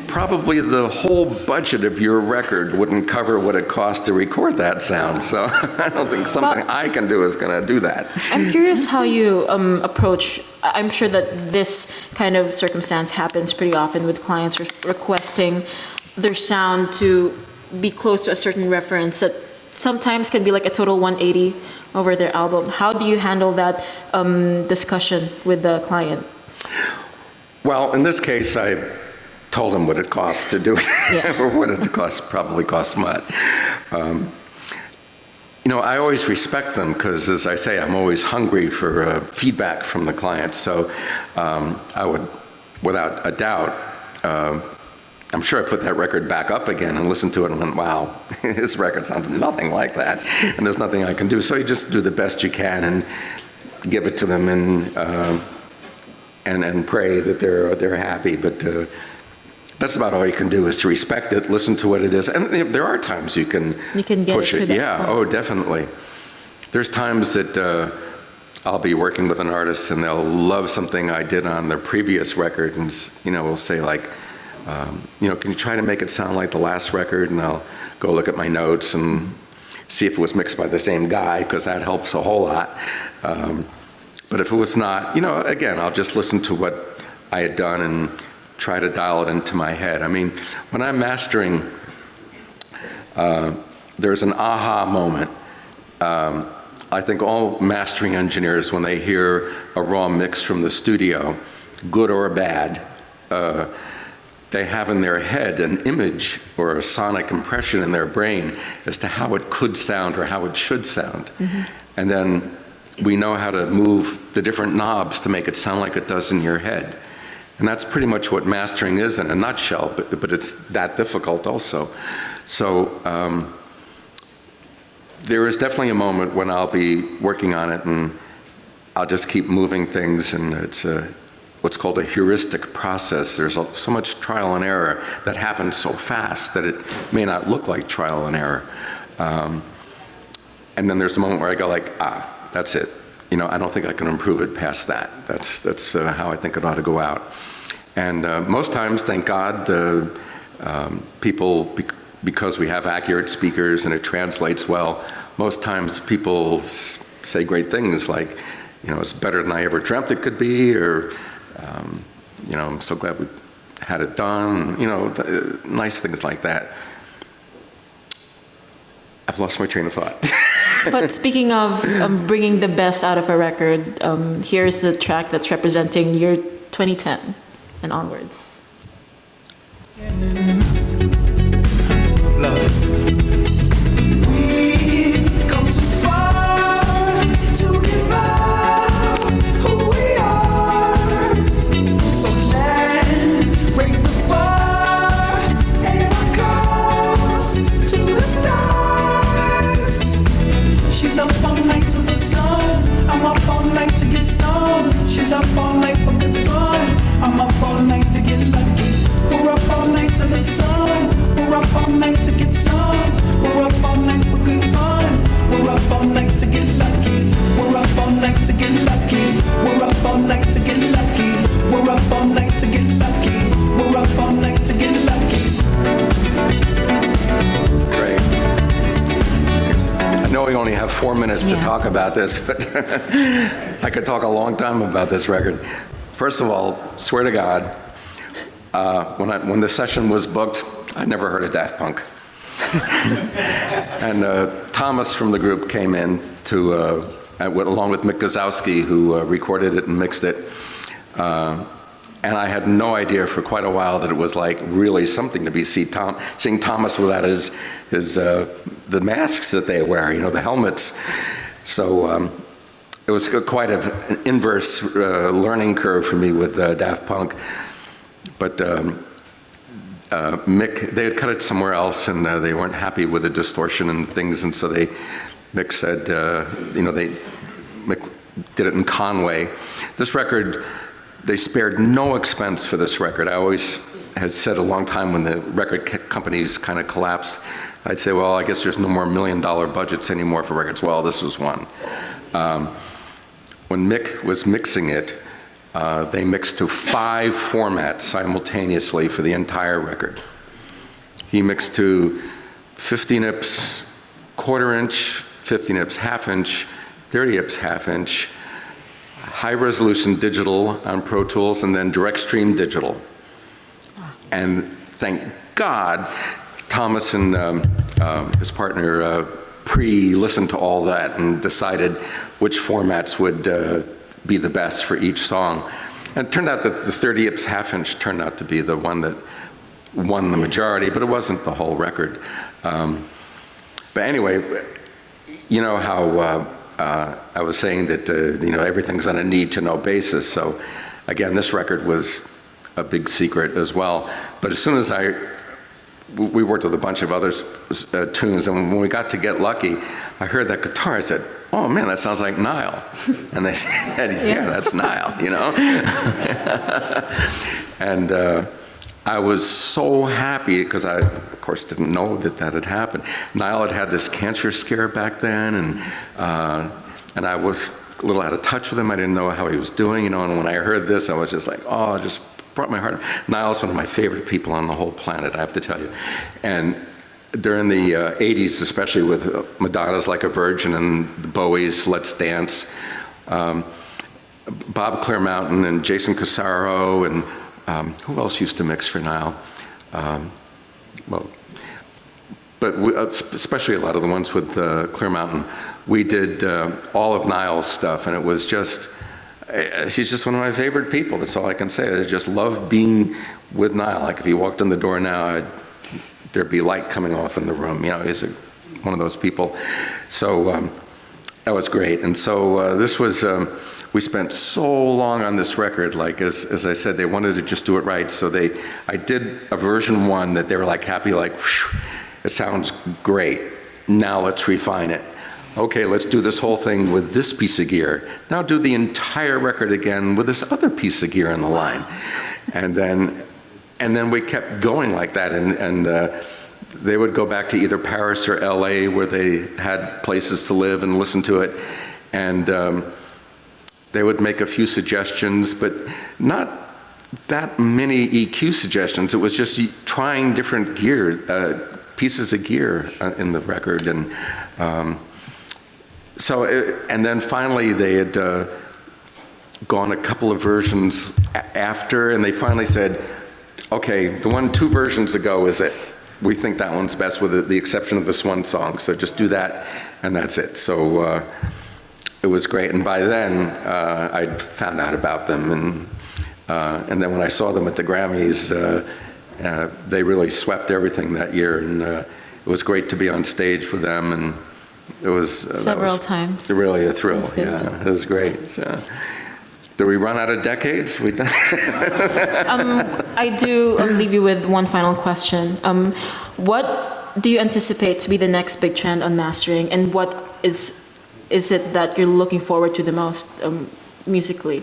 probably the whole budget of your record wouldn't cover what it cost to record that sound, so I don't think something I can do is going to do that. I'm curious how you approach, I'm sure that this kind of circumstance happens pretty often with clients requesting their sound to be close to a certain reference that sometimes can be like a total 180 over their album. How do you handle that discussion with the client? Well, in this case, I told him what it costs to do it, yeah. Or what it probably costs Mutt. I always respect them because, as I say, I'm always hungry for feedback from the clients. So I would, without a doubt, I'm sure I put that record back up again and listened to it and went, wow, his record sounds nothing like that, and there's nothing I can do. So you just do the best you can and give it to them and pray that they're happy. But that's about all you can do, is to respect it, listen to what it is. And there are times you can get push it. Yeah, point. Oh, definitely. There's times that I'll be working with an artist and they'll love something I did on their previous record, and we'll say like, can you try to make it sound like the last record? And I'll go look at my notes and see if it was mixed by the same guy, because that helps a whole lot. But if it was not, again, I'll just listen to what I had done and try to dial it into my head. I mean, when I'm mastering, there's an aha moment. I think all mastering engineers, when they hear a raw mix from the studio, good or bad, they have in their head an image or a sonic impression in their brain as to how it could sound or how it should sound. Mm-hmm. And then we know how to move the different knobs to make it sound like it does in your head. And that's pretty much what mastering is in a nutshell, but it's that difficult also. So there is definitely a moment when I'll be working on it and I'll just keep moving things, and it's what's called a heuristic process. There's so much trial and error that happens so fast that it may not look like trial and error. And then there's a moment where I go like, that's it. I don't think I can improve it past that. That's how I think it ought to go out. And most times, thank God, people, because we have accurate speakers and it translates well, most times people say great things like, it's better than I ever dreamt it could be, or, I'm so glad we had it done, nice things like that. I've lost my train of thought. But speaking of bringing the best out of a record, here's the track that's representing year 2010 and onwards. We've come too far to give up who we are. So let's raise the bar and our cups to the stars. She's up all night to the sun. I'm up all night to get some. She's up all night for good fun. I'm up all night to get lucky. We're up all night to the sun. We're up all night to get some. We're up all night for good fun. We're up know we only have 4 minutes to Yeah. talk about this, but I could talk a long time about this record. First of all, swear to God, when the session was booked, I'd never heard of Daft Punk. And Thomas from the group came in along with Mick Gazowski, who recorded it and mixed it. And I had no idea for quite a while that it was like really something to be seeing Thomas without the masks that they wear, the helmets. So it was quite an inverse learning curve for me with Daft Punk. But Mick, they had cut it somewhere else, and they weren't happy with the distortion and things, and so Mick said, Mick did it in Conway. This record, they spared no expense for this record. I always had said a long time when the record companies kind of collapsed, I'd say, well, I guess there's no more $1 million budgets anymore for records. Well, this was one. When Mick was mixing it, they mixed to 5 formats simultaneously for the entire record. He mixed to 50 nips, quarter-inch, 50 nips, half-inch, 30 nips, half-inch, high-resolution digital on Pro Tools, and then direct stream digital. And thank God, Thomas and his partner pre-listened to all that and decided which formats would be the best for each song. And it turned out that the 30 ips half-inch turned out to be the one that won the majority, but it wasn't the whole record. But anyway, you know how I was saying that everything's on a need-to-know basis. So again, this record was a big secret as well. But as soon as we worked with a bunch of other tunes, and when we got to Get Lucky, I heard that guitar. I said, "Oh man, that sounds like Nile." And they said, "Yeah, that's Nile," And I was so happy because I, of course, didn't know that had happened. Nile had this cancer scare back then, and I was a little out of touch with him. I didn't know how he was doing, And when I heard this, I was just like, oh, it just brought my heart. Nile's one of my favorite people on the whole planet, I have to tell you. And during the 80s, especially with Madonna's Like a Virgin and Bowie's Let's Dance, Bob Clearmountain and Jason Casaro and who else used to mix for Nile? Especially a lot of the ones with Clearmountain. We did all of Nile's stuff, and it was just, she's just one of my favorite people. That's all I can say. I just love being with Nile. Like if he walked in the door now, there'd be light coming off in the room. He's one of those people. So that was great. And so this was, we spent so long on this record. Like as I said, they wanted to just do it right. So I did a version 1 that they were like happy, like, whew, it sounds great. Now let's refine it. Okay, let's do this whole thing with this piece of gear. Now do the entire record again with this other piece of gear in the line. And then we kept going like that, and they would go back to either Paris or LA where they had places to live and listen to it, and they would make a few suggestions, but not that many EQ suggestions. It was just trying different gear, pieces of gear in the record, and and then finally they had gone a couple of versions after, and they finally said, okay, the 2 versions ago is it. We think that one's best with the exception of this one song, so just do that, and that's it. So it was great, and by then I'd found out about them, and then when I saw them at the Grammys, they really swept everything that year, and it was great to be on stage with them, and it was several times. Really a thrill. Yeah, it was great. So, did we run out of decades? We done. I do leave you with one final question. What do you anticipate to be the next big trend on mastering, and what is it that you're looking forward to the most musically?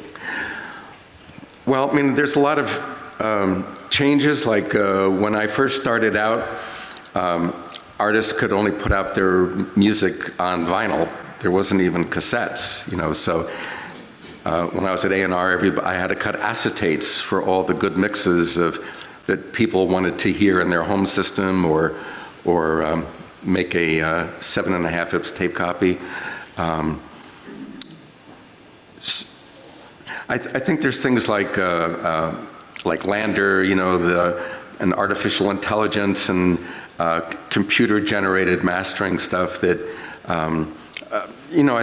Well, I mean, there's a lot of changes. Like when I first started out, artists could only put out their music on vinyl. There wasn't even cassettes, so when I was at A&R, I had to cut acetates for all the good mixes that people wanted to hear in their home system or make a 7.5 Ips tape copy. I think there's things like Lander, and artificial intelligence and computer-generated mastering stuff that, I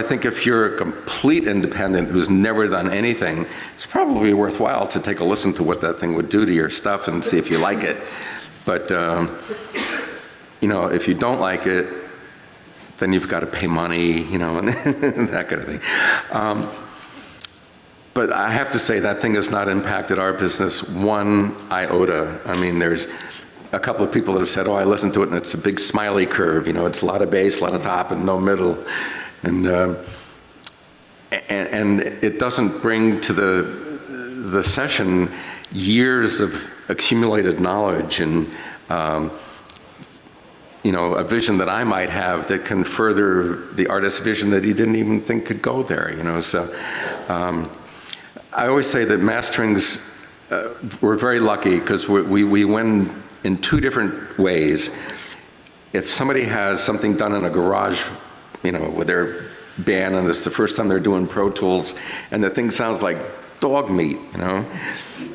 think if you're a complete independent who's never done anything, it's probably worthwhile to take a listen to what that thing would do to your stuff and see if you like it. But, if you don't like it, then you've got to pay money, and that kind of thing. But I have to say that thing has not impacted our business one iota. I mean, there's a couple of people that have said, oh, I listened to it and it's a big smiley curve, it's a lot of bass, a lot of top and no middle. And it doesn't bring to the session years of accumulated knowledge and, a vision that I might have that can further the artist's vision that he didn't even think could go there, So I always say that masterings, we're very lucky because we win in two different ways. If somebody has something done in a garage, with their band and it's the first time they're doing Pro Tools and the thing sounds like dog meat,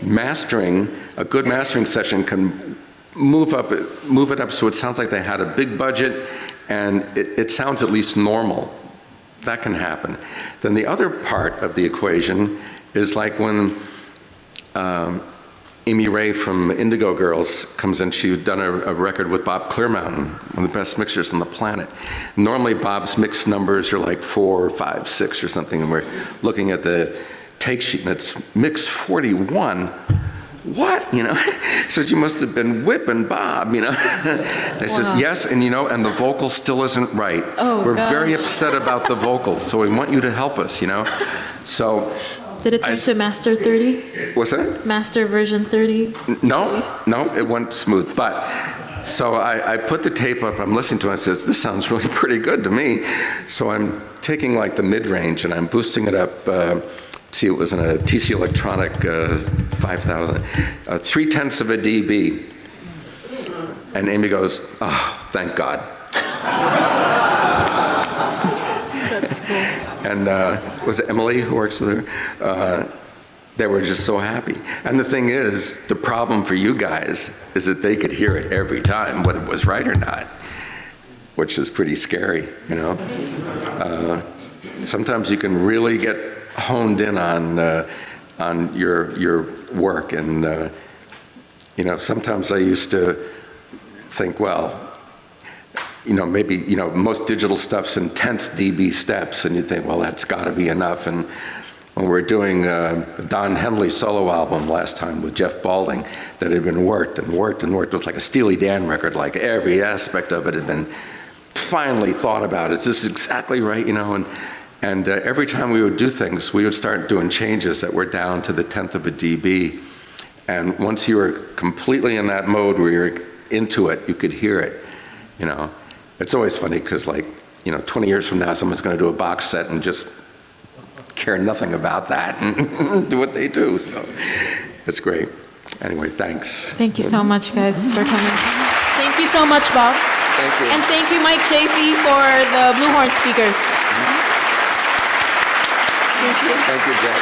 Mastering, a good mastering session can move it up so it sounds like they had a big budget and it sounds at least normal. That can happen. Then the other part of the equation is like when Amy Ray from Indigo Girls comes in. She'd done a record with Bob Clearmountain, one of the best mixers on the planet. Normally Bob's mix numbers are like 4, 5, 6 or something, and we're looking at the take sheet and it's mix 41. What? Says, you must have been whipping Bob, They says, yes, and and the vocal still isn't right. Oh, we're gosh. very upset about the vocal, so we want you to help us, So. Did it turn to Master 30? What's that? Master version 30? No, it went smooth. But, so I put the tape up, I'm listening to it, and it says, this sounds really pretty good to me. So I'm taking like the mid-range and I'm boosting it up. See, it was in a TC Electronic 5000, 0.3 of a dB. And Amy goes, oh, thank God. That's cool. And was it Emily who works with her? They were just so happy. And the thing is, the problem for you guys is that they could hear it every time, whether it was right or not, which is pretty scary, Sometimes you can really get honed in on your work, and sometimes I used to think, well, maybe, most digital stuff's in 10th dB steps, and you think, well, that's got to be enough. And when we were doing Don Henley solo album last time with Jeff Balding, that had been worked and worked and worked. It was like a Steely Dan record, like every aspect of it had been finally thought about. Is this exactly right, And every time we would do things, we would start doing changes that were down to the 10th of a dB. And once you were completely in that mode where you're into it, you could hear it, It's always funny because 20 years from now, someone's going to do a box set and just care nothing about that and do what they do. So it's great. Anyway, thanks. Thank you so much, guys, for coming. Thank you so much, Bob. Thank you. And thank you, Mike Chafee, for the Blue Horn speakers. Thank you, Jett.